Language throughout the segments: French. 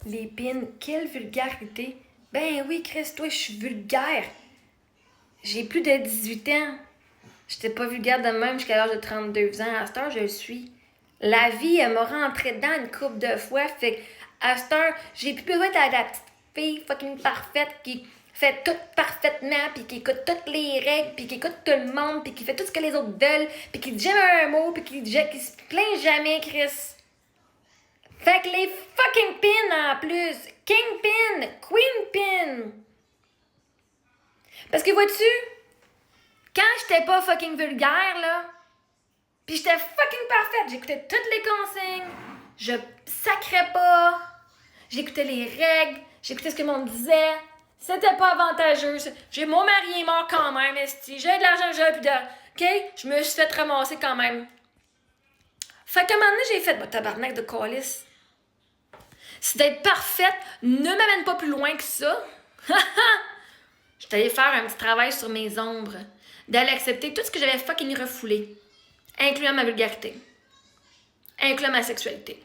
les pins, quelle vulgarité. Ben oui, Chris, toi, je suis vulgaire. J'ai plus de 18 ans. J'étais pas vulgaire de même jusqu'à l'âge de 32 ans. À cette heure, je le suis. La vie, elle m'a rentré dedans une couple de fois. Fait que, à cette heure, j'ai plus besoin d'être la petite fille fucking parfaite qui fait tout parfaitement, puis qui écoute toutes les règles, puis qui écoute tout le monde, puis qui fait tout ce que les autres veulent, puis qui dit jamais un mot, puis qui se plaint jamais, Chris. Fait que les fucking pins en plus. Kingpin, Queenpin. Parce que vois-tu, quand j'étais pas fucking vulgaire, là, pis j'étais fucking parfaite, j'écoutais toutes les consignes, je sacrais pas, j'écoutais les règles, j'écoutais ce que le monde disait, c'était pas avantageux. Mon mari est mort quand même, esti, j'ai de l'argent, j'ai plus d'argent. OK? Je me suis fait ramasser quand même. Fait qu'à un moment donné, j'ai fait, tabarnak de calice. Si d'être parfaite ne m'amène pas plus loin que ça, j'étais allée faire un petit travail sur mes ombres, d'aller accepter tout ce que j'avais fucking refoulé, incluant ma vulgarité, incluant ma sexualité,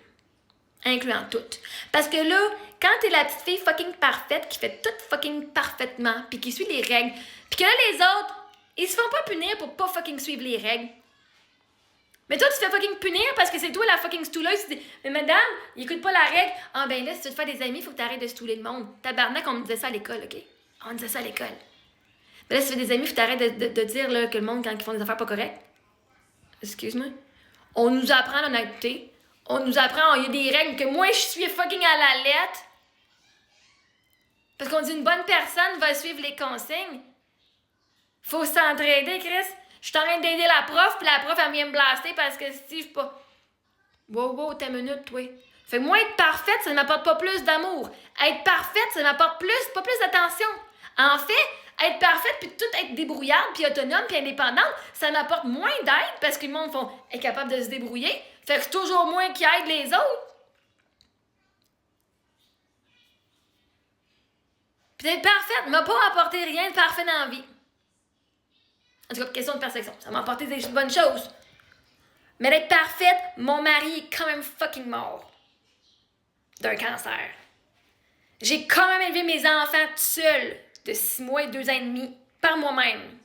incluant tout. Parce que là, quand t'es la petite fille fucking parfaite qui fait tout fucking parfaitement, puis qui suit les règles, puis que là, les autres, ils se font pas punir pour pas fucking suivre les règles. Mais toi, tu te fais fucking punir parce que c'est toi la fucking stouleuse. Tu dis, mais madame, il écoute pas la règle. Ah ben là, si tu veux te faire des amis, faut que t'arrêtes de stouler le monde. Tabarnak, on me disait ça à l'école, OK? On me disait ça à l'école. Mais là, si tu veux des amis, faut que t'arrêtes de dire là, que le monde, quand ils font des affaires pas correctes. Excuse-moi. On nous apprend l'honnêteté. On nous apprend, il y a des règles que moi, je suis fucking à la lettre. Parce qu'on dit une bonne personne va suivre les consignes. Faut s'entraider, Chris. Je suis en train d'aider la prof, puis la prof, elle vient me blaster parce que si je pas. Wow, t'as une minute, toi. Fait que moi, être parfaite, ça ne m'apporte pas plus d'amour. Être parfaite, ça m'apporte pas plus d'attention. En fait, être parfaite, puis tout être débrouillarde, puis autonome, puis indépendante, ça m'apporte moins d'aide parce que le monde est capable de se débrouiller. Fait que c'est toujours moins qui aide les autres. Puis d'être parfaite m'a pas apporté rien de parfait dans la vie. En tout cas, question de perception. Ça m'a apporté des bonnes choses. Mais d'être parfaite, mon mari est quand même fucking mort. D'un cancer. J'ai quand même élevé mes enfants tout seul, de 6 mois et 2 ans et demi, par moi-même.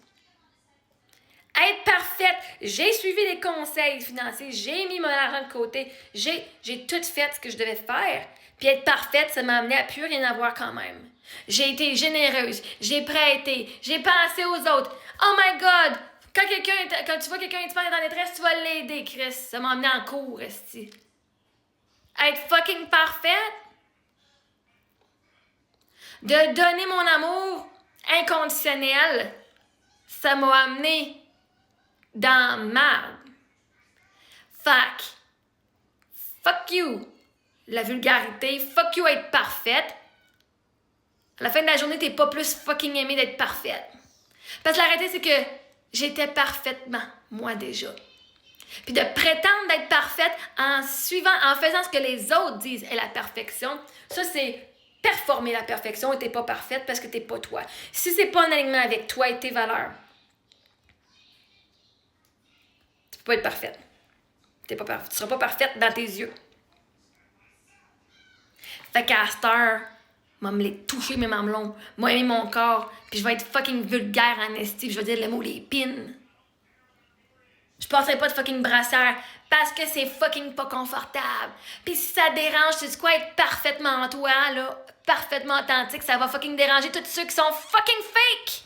Être parfaite, j'ai suivi les conseils financiers, j'ai mis mon argent de côté, j'ai tout fait ce que je devais faire. Puis être parfaite, ça m'a amené à plus rien avoir quand même. J'ai été généreuse, j'ai prêté, j'ai pensé aux autres. Oh my God! Quand tu vois quelqu'un est en détresse, tu vas l'aider, Chris. Ça m'a amené en cours, esti. Être fucking parfaite? De donner mon amour inconditionnel, ça m'a amené dans marde. Fuck you, la vulgarité, fuck you être parfaite. À la fin de la journée, t'es pas plus fucking aimé d'être parfaite. Parce que la réalité, c'est que j'étais parfaitement, moi déjà. Puis de prétendre d'être parfaite en faisant ce que les autres disent est la perfection, ça c'est performer la perfection et t'es pas parfaite parce que t'es pas toi. Si c'est pas en alignement avec toi et tes valeurs, tu peux pas être parfaite. Tu seras pas parfaite dans tes yeux. Fait qu'à cette heure, moi, me les toucher mes mamelons, moi aimer mon corps, puis je vais être fucking vulgaire en esti, puis je vais dire le mot les pins. Je passerai pas de fucking brassière parce que c'est fucking pas confortable. Puis si ça dérange, tu sais quoi, être parfaitement toi, là, parfaitement authentique, ça va fucking déranger tous ceux qui sont fucking fake.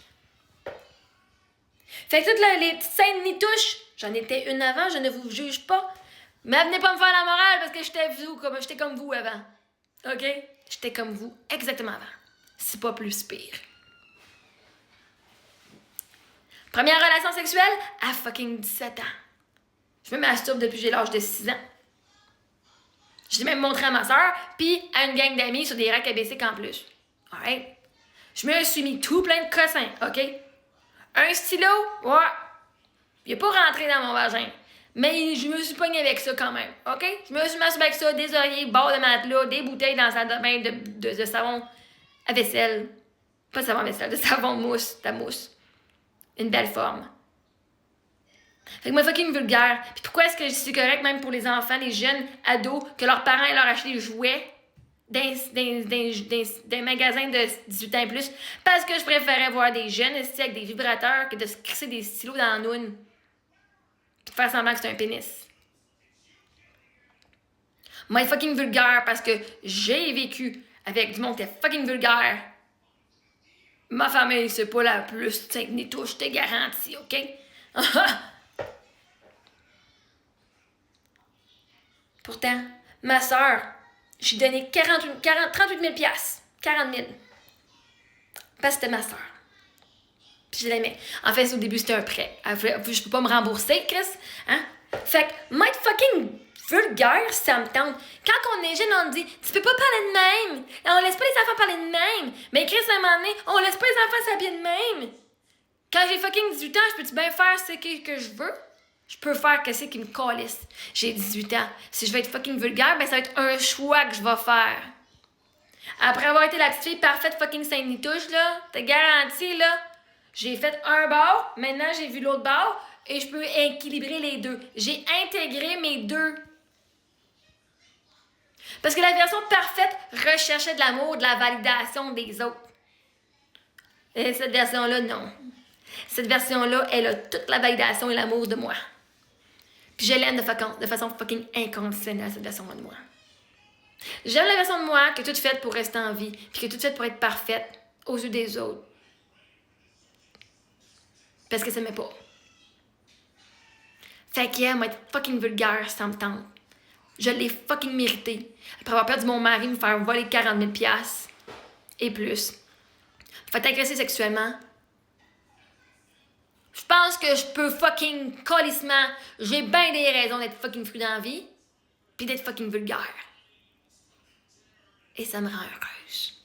Fait que toutes les petites scènes nitouches, j'en étais une avant, je ne vous juge pas. Mais venez pas me faire la morale parce que j'étais comme vous avant. OK? J'étais comme vous exactement avant. C'est pas plus pire. Première relation sexuelle à fucking 17 ans. Je me masturbe depuis que j'ai l'âge de 6 ans. Je l'ai même montré à ma soeur, puis à une gang d'amis sur des racks ABC en plus. Alright? Je me suis mis tout plein de cossins, OK? Un stylo, ouais. Il est pas rentré dans mon vagin. Mais je me suis pogné avec ça quand même, OK? Je me suis masturbé avec ça, des oreillers, bord de matelas, des bouteilles dans sa domaine de savon à vaisselle. Pas de savon à vaisselle, de savon mousse, ta mousse. Une belle forme. Fait que moi, fucking vulgaire. Puis pourquoi est-ce que je suis correcte même pour les enfants, les jeunes ados, que leurs parents leur achètent des jouets? d'un magasin de 18 ans et plus parce que je préférais voir des jeunes ici avec des vibrateurs que de se crisser des stylos dans la noune pis de faire semblant que c'est un pénis. Moi, être fucking vulgaire parce que j'ai vécu avec du monde qui est fucking vulgaire. Ma famille, c'est pas la plus sainte ni touche, je te garantis, OK? Pourtant, ma soeur, j'ai donné 38 000 piastres. 40 000. Parce que c'était ma soeur. Puis je l'aimais. En fait, au début, c'était un prêt. Je peux pas me rembourser, Chris. Hein? Fait que, m'être fucking vulgaire, ça me tente. Quand on est jeune, on dit, tu peux pas parler de même. On laisse pas les enfants parler de même. Mais Chris, à un moment donné, on laisse pas les enfants s'habiller de même. Quand j'ai fucking 18 ans, je peux-tu bien faire ce que je veux? Je peux faire ce qui me calisse. J'ai 18 ans. Si je veux être fucking vulgaire, ben ça va être un choix que je vais faire. Après avoir été la petite fille parfaite fucking Saint-Nitouche, là, t'es garanti, là, j'ai fait un bord, maintenant j'ai vu l'autre bord, et je peux équilibrer les deux. J'ai intégré mes deux. Parce que la version parfaite recherchait de l'amour, de la validation des autres. Et cette version-là, non. Cette version-là, elle a toute la validation et l'amour de moi. Puis je l'aime de façon fucking inconditionnelle, cette version-là de moi. J'aime la version de moi qui est toute faite pour rester en vie, puis qui est toute faite pour être parfaite aux yeux des autres. Parce que ça m'aime pas. Fait que moi, être fucking vulgaire, ça me tente. Je l'ai fucking mérité. Après avoir perdu mon mari, me faire voler 40 000 piastres et plus. Fait agresser sexuellement. Je pense que je peux fucking colissement. J'ai bien des raisons d'être fucking fru dans la vie, puis d'être fucking vulgaire. Et ça me rend heureuse.